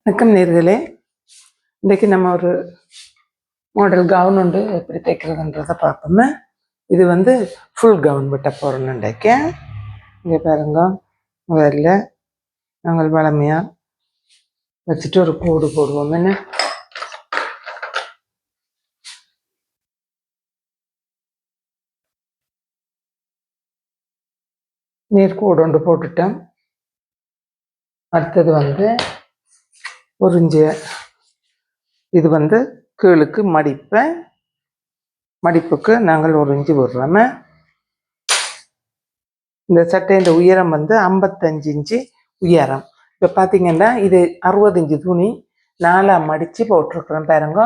வணக்கம் நேர்களே. இன்றைக்கு நம்ம ஒரு மாடல் கவுன் உண்டு எப்படி தைக்கிறதுன்றதை பார்ப்போமே. இது ஃபுல் கவுன் விட்ட போகிறோன்னு நினைக்கேன். இங்கே பாருங்க, முதல்ல நாங்கள் வளமையாக வச்சுட்டு ஒரு கோடு போடுவோம். என்ன நேர்கோடு ஒன்று போட்டுட்டேன். அடுத்தது ஒரு இஞ்சு இது கீழுக்கு மடிப்பேன். மடிப்புக்கு நாங்கள் ஒரு இஞ்சு போடுறோமே. இந்த சட்டையின் உயரம் 55 இன்ச்சு உயரம். இப்போ பார்த்தீங்கன்னா இது 60 இன்ச்சு துணி 4 மடித்து போட்டிருக்கிறோம். பாருங்க,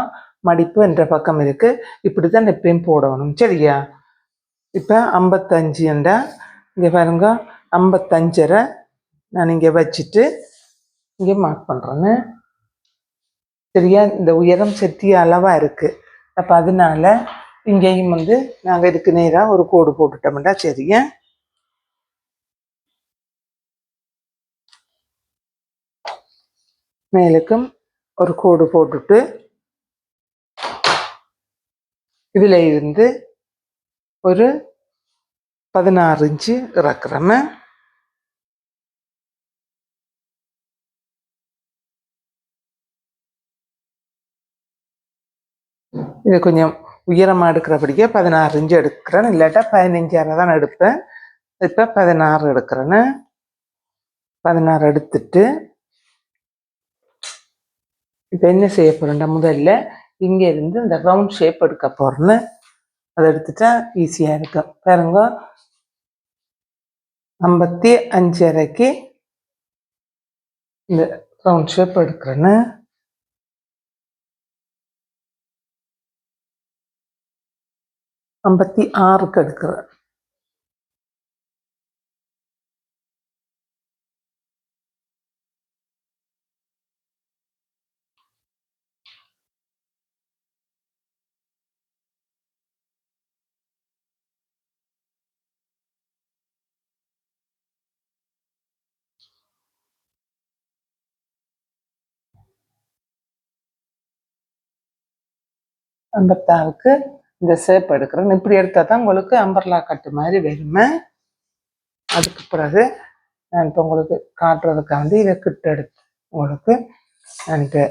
மடிப்பு என்ற பக்கம் இருக்குது. இப்படி தான் எப்பயும் போடணும், சரியா? இப்போ 55 என்றா இங்கே பாருங்க, 55.5 நான் இங்கே வச்சுட்டு இங்கே மார்க் பண்ணுறேன்னு, சரியா? இந்த உயரம் செத்திய அளவாக இருக்குது. அப்போ அதனால இங்கேயும் நாங்கள் இதுக்கு நேராக ஒரு கோடு போட்டுட்டோம்டா, சரியா? மேலுக்கும் ஒரு கோடு போட்டுட்டு இதில் இருந்து ஒரு 16 இன்ச்சு இறக்குறோம். இது கொஞ்சம் உயரமாக எடுக்கிறபடியே 16 இன்ச்சு எடுக்கிறேன். இல்லாட்டா 15 தான் எடுப்பேன். இப்போ 16 எடுக்கிறேன்னு. 16 எடுத்துட்டு இப்போ என்ன செய்ய போகிறேன்டா, முதல்ல இங்கே இருந்து இந்த ரவுண்ட் ஷேப் எடுக்க போகிறேன்னு. அதை எடுத்துட்டா ஈஸியாக இருக்கும். பாருங்க, 55.5 இந்த ரவுண்ட் ஷேப் எடுக்கிறேன்னு. 56 எடுக்கிறேன். ஐம்பத்தாறுக்கு இந்த ஷேப் எடுக்கிறேன். இப்படி எடுத்தால் தான் உங்களுக்கு அம்பர்லா கட்டு மாதிரி வருமே. அதுக்கு பிறகு நான் இப்போ உங்களுக்கு காட்டுறதுக்காண்டி இதை கிட்ட எடுத்து உங்களுக்கு நான் இதை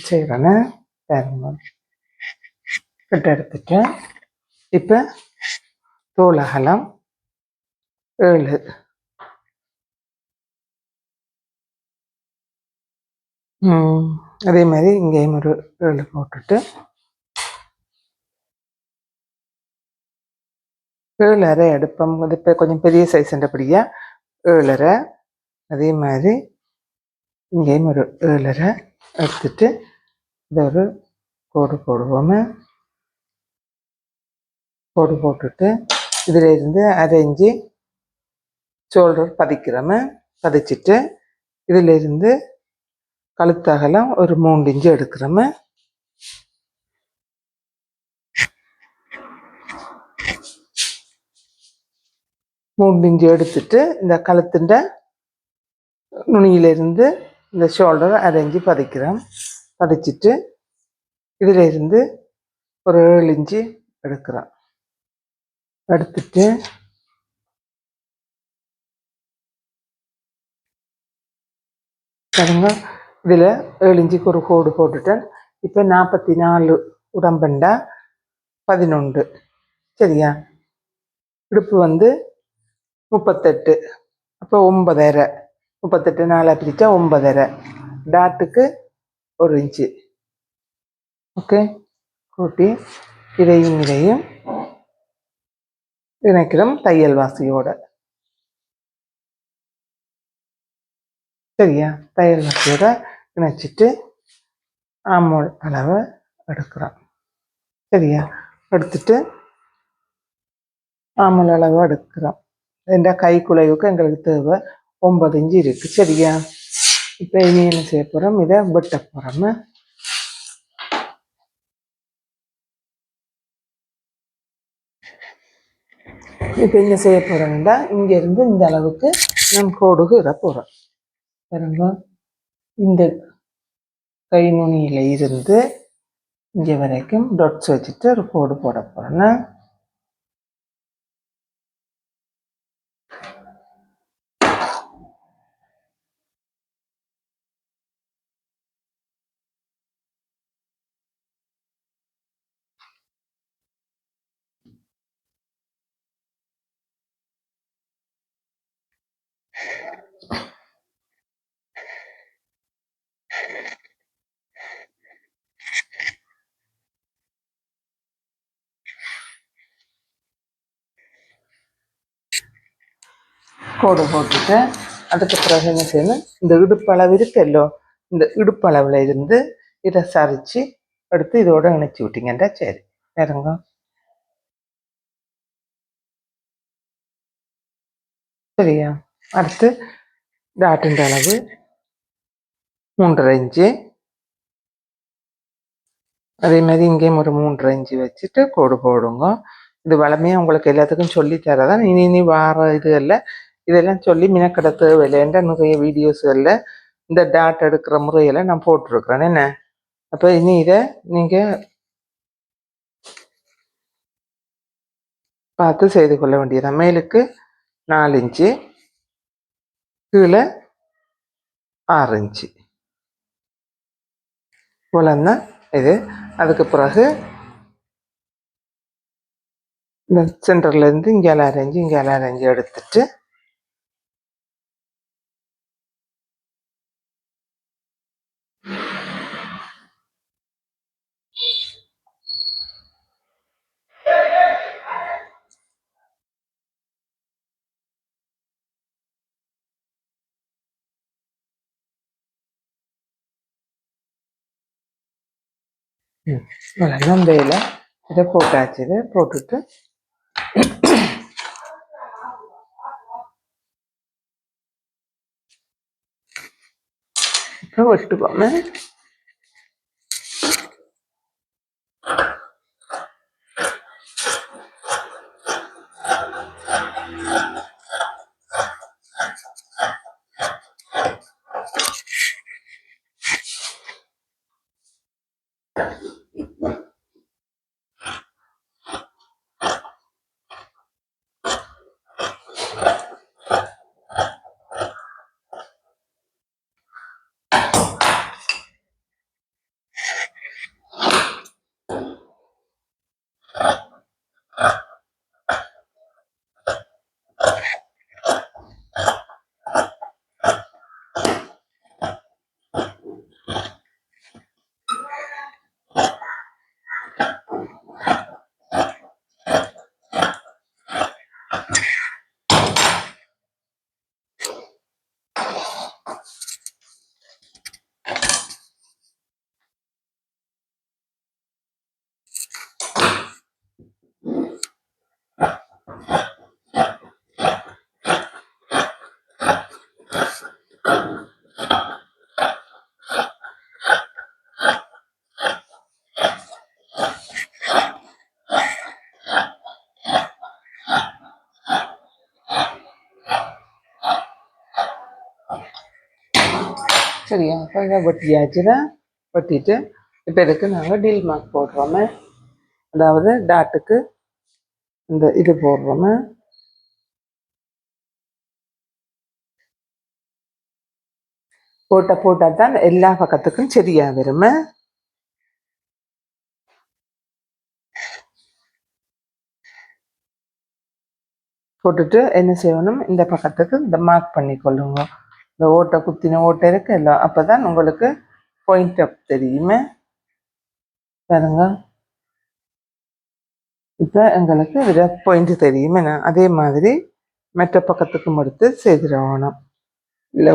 செய்கிறேன்னு. கிட்ட எடுத்துட்டேன். இப்போ தோள் அகலம் 7. அதே மாதிரி இங்கேயும் ஒரு 7 போட்டுட்டு 7.5 எடுப்போம். இப்போ கொஞ்சம் பெரிய சைஸ்ன்றபடியா 7.5. அதே மாதிரி இங்கேயும் ஒரு 7.5 எடுத்துட்டு இதை ஒரு கோடு போடுவோம். கோடு போட்டுட்டு இதில் இருந்து 1/2 இன்ச்சு ஷோல்டர் பதிக்கிறோம். பதிச்சுட்டு இதில் இருந்து கழுத்தகலம் ஒரு 3 இன்ச்சு எடுக்கிறோம். எடுத்துட்டு இந்த கழுத்துண்ட நுனியிலிருந்து இந்த ஷோல்டர் 1/2 இன்ச்சு பதிக்கிறோம். பதிச்சுட்டு இதில் இருந்து ஒரு 7 இன்ச்சு எடுக்கிறோம். எடுத்துட்டு பாருங்க, இதில் 7 இன்ச்சுக்கு ஒரு கோடு போட்டுட்டேன். இப்போ 44 உடம்பண்டா 11, சரியா? இடுப்பு 38, அப்போ 9.5. 38 4 பிரித்தா 9.5. டாட்டுக்கு 1 இன்ச்சு. ஓகே, கூட்டி இதையும் இணைக்கிறோம் தையல் வாசியோட, சரியா? தையல் வாசியோட இணைச்சிட்டு ஆமோல் அளவை எடுக்கிறோம், சரியா? எடுத்துட்டு ஆமோல் அளவு எடுக்கிறோம். இந்த கை குலைவுக்கு எங்களுக்கு தேவை 9 இன்ச்சு இருக்கு, சரியா? இப்போ இனி என்ன செய்ய போகிறோம், இதை வெட்ட போகிறோம். இப்போ என்ன செய்ய போகிறோம்னா, இங்கேருந்து இந்த அளவுக்கு நம் கோடுகு இட போகிறோம். பாருங்க, இந்த கை நுனியில் இருந்து இங்கே வரைக்கும் டாட்ஸ் வச்சுட்டு ஒரு கோடு போட போகிறேன். கோடு போட்டுட்டு அதுக்கு பிறகு என்ன செய்யணும், இந்த இடுப்பளவு இருக்கല്ലോ, இந்த இடுப்பளவில் இருந்து இதை சரித்து எடுத்து இதோட இணைச்சி விட்டீங்கன்னா சரி. வேறுங்க சரியா? அடுத்து டாட்டின் அளவு 3.5 இன்ச்சு, அதே மாதிரி இங்கேயும் ஒரு 3.5 இன்ச்சு வச்சுட்டு கோடு போடுங்க. இது வளமையாக உங்களுக்கு எல்லாத்துக்கும் சொல்லி தரதான். இனி வார இதுகளில் இதெல்லாம் சொல்லி மினக்கடை தேவையில்லைன்ற நிறைய வீடியோஸ்களில் இந்த டாட் எடுக்கிற முறையில் நான் போட்டிருக்கிறேன். என்ன அப்போ இனி இதை நீங்கள் பார்த்து செய்து கொள்ள வேண்டியதான். மேலுக்கு 4 இன்ச்சு, கீழே 6 இன்ச்சு இவ்வளோதான் இது. அதுக்கு பிறகு இந்த சென்டர்லேருந்து இங்கே அரைஞ்சு எடுத்துட்டு இவ்வளோதான் வேலை. இதை போட்டாச்சு. இதை போட்டுட்டு அப்புறம் வெட்டுவோம். சரியா? அப்போ இதை வெட்டியாச்சுன்னா வெட்டிட்டு இப்போ இதுக்கு நாங்கள் டீல் மார்க் போடுறோமே, அதாவது டாட்டுக்கு இந்த இது போடுறோமே. போட்டால் தான் எல்லா பக்கத்துக்கும் சரியாக வருமே. போட்டுட்டு என்ன செய்யணும், இந்த பக்கத்துக்கு இந்த மார்க் பண்ணி கொள்ளுங்க. இந்த ஓட்டை குத்தின ஓட்டை இருக்கு எல்லாம், அப்போ தான் உங்களுக்கு பாயிண்ட் அப் தெரியுமே. பாருங்க, இப்போ எங்களுக்கு இதில் பாயிண்ட் தெரியுமே. அதே மாதிரி மற்ற பக்கத்துக்கும் எடுத்து செய்திடணும். இல்லை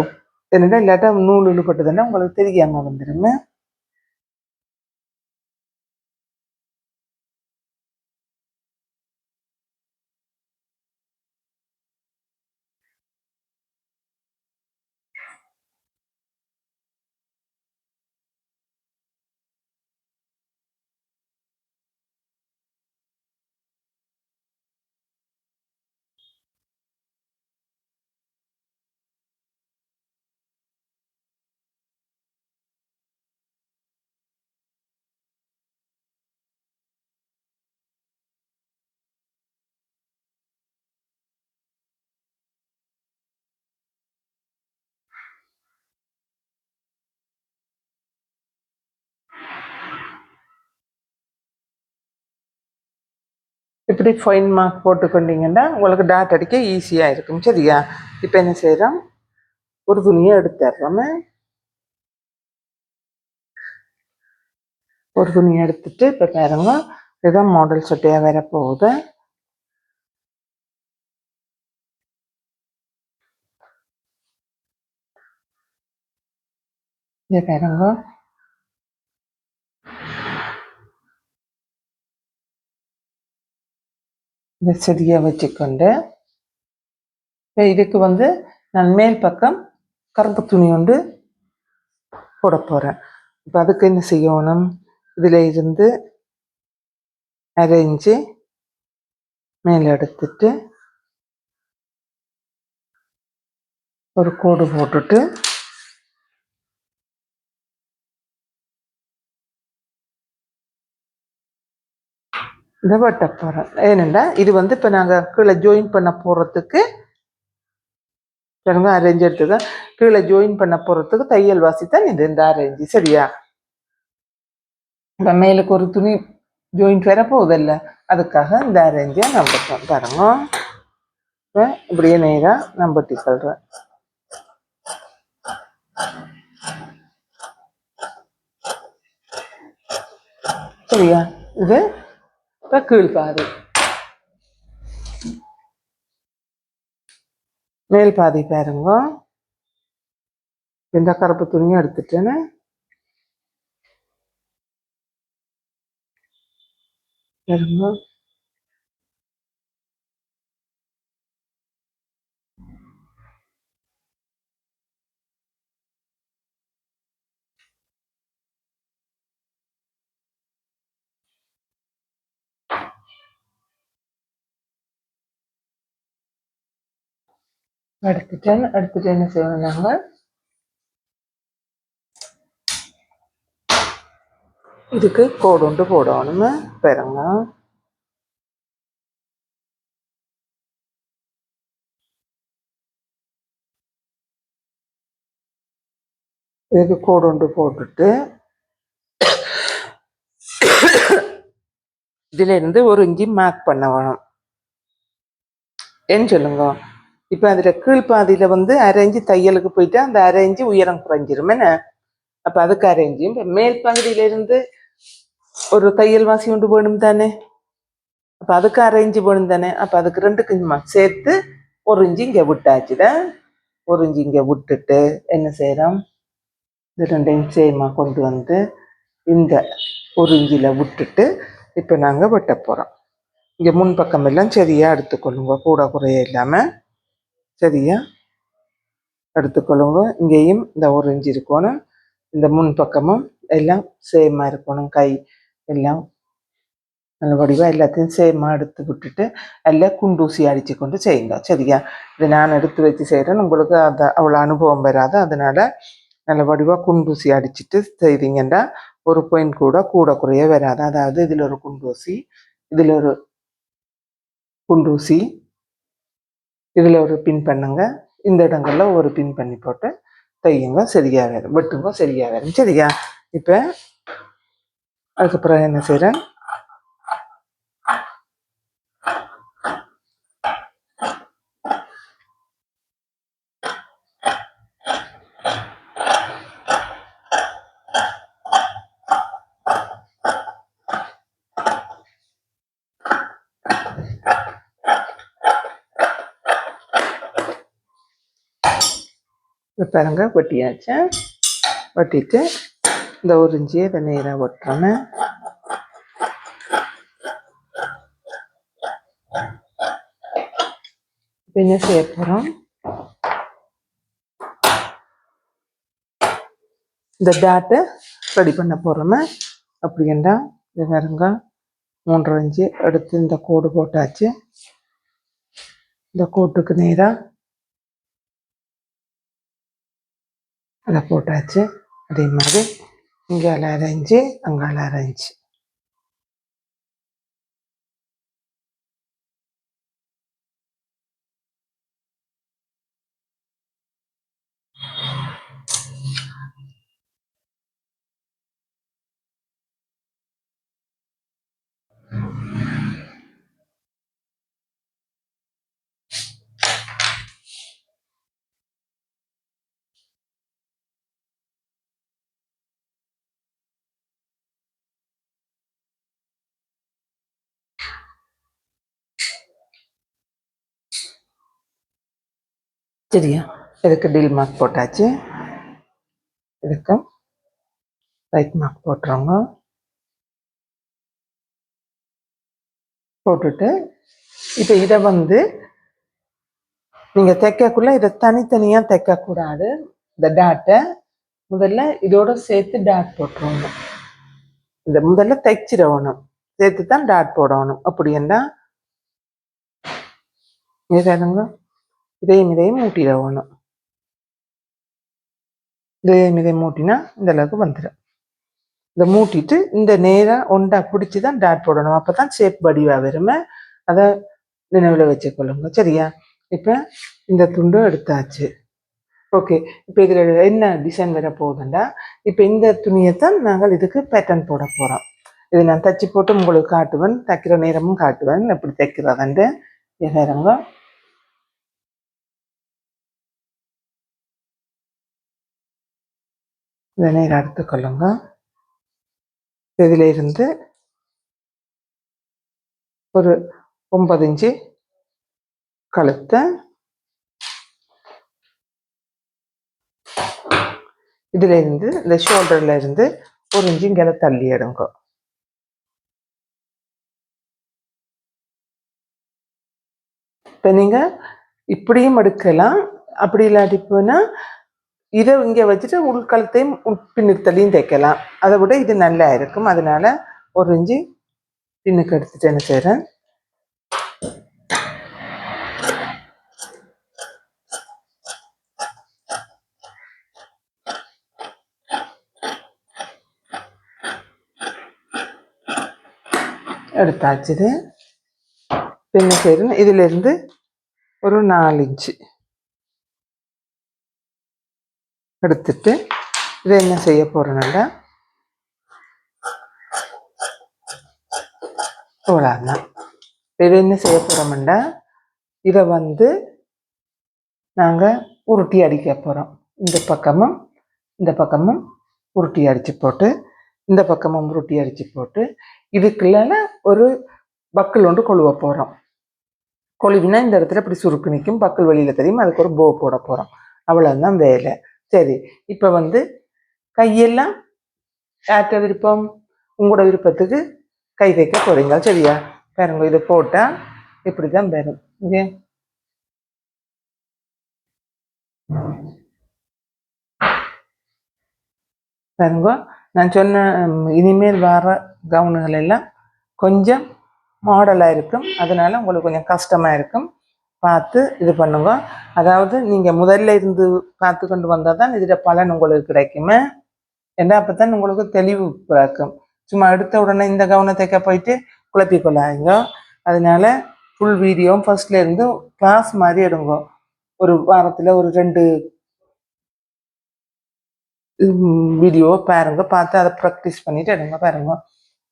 என்னடா இல்லாட்டா நூல் இழுபட்டதுன்னா உங்களுக்கு தெரியாமல் வந்துடுமே. இப்படி ஃபைன் மார்க் போட்டுக்கொண்டீங்கன்னா உங்களுக்கு டாட் அடிக்க ஈஸியாக இருக்கும். சரியா? இப்போ என்ன செய்கிறோம், ஒரு துணியை எடுத்துடுறோம். ஒரு துணியை எடுத்துட்டு இப்போ பாருங்க, இதுதான் மாடல் சட்டையாக வேற போகுது. இதை பாருங்க, இந்த செடியை வச்சுக்கொண்டு இப்போ இதுக்கு நான் மேல் பக்கம் கருப்பு துணி ஒன்று போட போகிறேன். இப்போ அதுக்கு என்ன செய்யணும், இதில் இருந்து அரைஞ்சு மேலே எடுத்துட்டு ஒரு கோடு போட்டுட்டு இதை வெட்ட போகிறேன். ஏனெண்டா இது இப்போ நாங்கள் கீழே ஜாயின் பண்ண போகிறதுக்கு பாருங்க, அரேஞ்ச் எடுத்துதான் கீழே ஜாயின் பண்ண போகிறதுக்கு தையல் வாசி தான் இது, இந்த அரேஞ்சு. சரியா? இப்போ மேலுக்கு ஒரு துணி ஜாயிண்ட் வர போகுதில்ல, அதுக்காக இந்த அரேஞ்சை நம்பட்டோம். பாருங்க, இப்போ இப்படியே நேராக நம்பட்டி சொல்கிறேன். சரியா? இது இப்போ கீழ் பாதி, மேல் பாதி பாருங்க. இந்த கருப்பு துணியை எடுத்துட்டேன்னு பாருங்க. எடுத்துட்டு என்ன செய்யணும், நாங்கள் இதுக்கு கோடு ஒன்று போடணும். பாருங்க, இதுக்கு கோடு ஒன்று போட்டுட்டு இதுல இருந்து ஒரு இஞ்சி மார்க் பண்ண வேணும். ஏன்னு சொல்லுங்க, இப்போ அதில் கீழ்பாதியில் அரைஞ்சு தையலுக்கு போயிட்டு அந்த அரைஞ்சு உயரம் குறைஞ்சிரும். என்ன? அப்போ அதுக்கு அரைஞ்சும் இப்போ மேல் பகுதியிலிருந்து ஒரு தையல் வாசி கொண்டு போகணும் தானே, அப்போ அதுக்கு அரைஞ்சு போகணும் தானே. அப்போ அதுக்கு ரெண்டுக்கு சேர்த்து ஒரு இஞ்சி இங்கே விட்டாச்சுதான். ஒரு இஞ்சி இங்கே விட்டுட்டு என்ன செய்யறோம், இது ரெண்டையும் சேமா கொண்டு இந்த ஒரு இஞ்சியில் விட்டுட்டு இப்போ நாங்கள் வெட்ட போகிறோம். இங்கே முன்பக்கம் எல்லாம் சரியாக எடுத்துக்கொள்ளுங்க, கூட குறைய இல்லாமல் சரியா எடுத்துக்கொள்ளுங்க. இங்கேயும் இந்த ஒரு இஞ்சி இருக்கணும், இந்த முன்பக்கமும் எல்லாம் சேமாக இருக்கணும். கை எல்லாம் நல்ல வடிவாக எல்லாத்தையும் சேமாக எடுத்து விட்டுட்டு எல்லாம் குண்டூசி அடித்து கொண்டு செய்யுங்க. சரியா? இது நான் எடுத்து வச்சு செய்கிறேன், உங்களுக்கு அதை அவ்வளோ அனுபவம் வராது. அதனால் நல்ல வடிவாக குண்டூசி அடிச்சுட்டு செய்தீங்கன்னா ஒரு பாயிண்ட் கூட குறைய வராது. அதாவது இதில் ஒரு குண்டூசி, இதில் ஒரு குண்டூசி, இதில் ஒரு பின் பண்ணுங்க, இந்த இடங்கள்ல ஒரு பின் பண்ணி போட்டு தையுங்க. சரியா வரும், வெட்டுங்க. சரியா வரும். சரியா? இப்போ அதுக்கப்புறம் என்ன செய்கிறேன், பாருங்க வெட்டியாச்சு. வெட்டிட்டு இந்த ஒரு இஞ்சியை இதை நேராக வெட்டுறேன்னு என்ன செய்ய போகிறோம், இந்த டாட்டை ரெடி பண்ண போகிறோமே. அப்படின்னா இது பாருங்க, 3.5 இன்ச்சு எடுத்து இந்த கோடு போட்டாச்சு. இந்த கோட்டுக்கு நேராக அதை போட்டாச்சு. அதே மாதிரி இங்கே 1/2 இன்ச்சு, அங்கே 1/2 இன்ச்சு. சரியா? இதுக்கு டில் மார்க் போட்டாச்சு. இதுக்கு ரைட் மார்க் போட்டுருங்க. போட்டுட்டு இப்போ இதை வந்து நீங்கள் தைக்கக்குள்ள இதை தனித்தனியாக தைக்கக்கூடாது. இந்த டாட்டை முதல்ல இதோட சேர்த்து டாட் போட்டுருவோங்க. இந்த முதல்ல தைச்சிடணும், சேர்த்து தான் டாட் போடணும். அப்படி என்ன இதானுங்க, இதையும் மூட்டிடணும். இதையும் மூட்டினா இந்த அளவுக்கு வந்துடும். இதை மூட்டிட்டு இந்த நேராக ஒண்டா பிடிச்சி தான் டாட் போடணும். அப்போ தான் ஷேப் வடிவாக வருமே. அதை நினைவில் வச்சுக்கொள்ளுங்க. சரியா? இப்போ இந்த துண்டும் எடுத்தாச்சு. ஓகே, இப்போ இதில் என்ன டிசைன் வர போகுதுண்டா, இப்போ இந்த துணியைத்தான் நாங்கள் இதுக்கு பேட்டர்ன் போட போகிறோம். இது நான் தைச்சி போட்டு உங்களுக்கு காட்டுவேன், தைக்கிற நேரமும் காட்டுவேன் எப்படி தைக்கிறதுண்டு. நேரங்க இந்த நேரம் எடுத்துக்கொள்ளுங்க. இதில் இருந்து ஒரு 9 இன்ச்சு கழுத்தை, இதுல இருந்து இந்த ஷோல்டர்ல இருந்து 1 இன்ச்சு இங்கே தள்ளி எடுங்க. இப்போ நீங்கள் இப்படியும் எடுக்கலாம், அப்படி இல்லாட்டி போனால் இதை இங்கே வச்சுட்டு உள்கழுத்தையும் பின்னுத்தலையும் தைக்கலாம். அதை விட இது நல்லா இருக்கும். அதனால 1 இன்ச்சு பின்னுக்கு எடுத்துட்டு என்ன செய்கிறேன், எடுத்தாச்சுது. என்ன செய்கிறேன், இதுல இருந்து ஒரு 4 இன்ச்சு எடுத்துட்டு இதை என்ன செய்ய போறேன்னா, அவ்வளோதான். இதை என்ன செய்ய போறோம்னா, இதை வந்து நாங்கள் உருட்டி அடிக்க போகிறோம். இந்த பக்கமும் உருட்டி அடித்து போட்டு, இந்த பக்கமும் உருட்டி அடித்து போட்டு, இதுக்குள்ள ஒரு பக்கல் ஒன்று கொழுவ போகிறோம். கொழுவினா இந்த இடத்துல இப்படி சுருக்கு நிற்கும், பக்கல் வெளியில் தெரியும். அதுக்கு ஒரு போ போட போகிறோம். அவ்வளோதான் வேலை. சரி, இப்போ வந்து கையெல்லாம் யார்கிட்ட விருப்பம், உங்களோட விருப்பத்துக்கு கை தைக்க போகிறீங்க. சரியா? பாருங்க, இதை போட்டால் இப்படி தான் வரும். இங்கே பாருங்க, நான் சொன்ன இனிமேல் வர கவுனுகள் எல்லாம் கொஞ்சம் மாடலாக இருக்கும். அதனால உங்களுக்கு கொஞ்சம் கஷ்டமாக இருக்கும். பார்த்து இது பண்ணுங்க. அதாவது நீங்கள் முதல்ல இருந்து பார்த்து கொண்டு வந்தால் தான் இதில் பலன் உங்களுக்கு கிடைக்குமே. ஏன்னா அப்போ தான் உங்களுக்கு தெளிவு பிறக்கும். சும்மா எடுத்த உடனே இந்த கவனை தைக்க போயிட்டு குழப்பிக்கொள்ளாங்க. அதனால ஃபுல் வீடியோ ஃபர்ஸ்ட்ல இருந்து கிளாஸ் மாதிரி எடுங்க. ஒரு வாரத்தில் ஒரு 2 வீடியோ பாருங்க, பார்த்து அதை ப்ராக்டிஸ் பண்ணிட்டு எடுங்க. பாருங்க,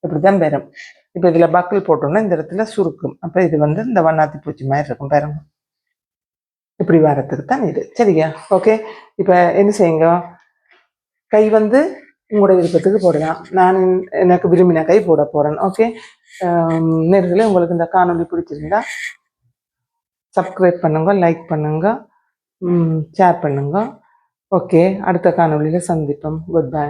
இப்படி தான் வரும். இப்போ இதில் பக்கிள் போட்டோம்னா இந்த இடத்துல சுருக்கும். அப்போ இது வந்து இந்த வண்ணாத்தி பூச்சி மாதிரி இருக்கும். பாருங்க, இப்படி வரத்துக்கு தான் இது. சரியா? ஓகே, இப்போ என்ன செய்யுங்க, கை வந்து உங்களோட விருப்பத்துக்கு போடலாம். நான் எனக்கு விரும்பின கை போட போகிறேன். ஓகே, நேர்களே, உங்களுக்கு இந்த காணொலி பிடிச்சிருந்தா சப்ஸ்கிரைப் பண்ணுங்க, லைக் பண்ணுங்க, ஷேர் பண்ணுங்க. ஓகே, அடுத்த காணொலியில் சந்திப்போம். Good bye.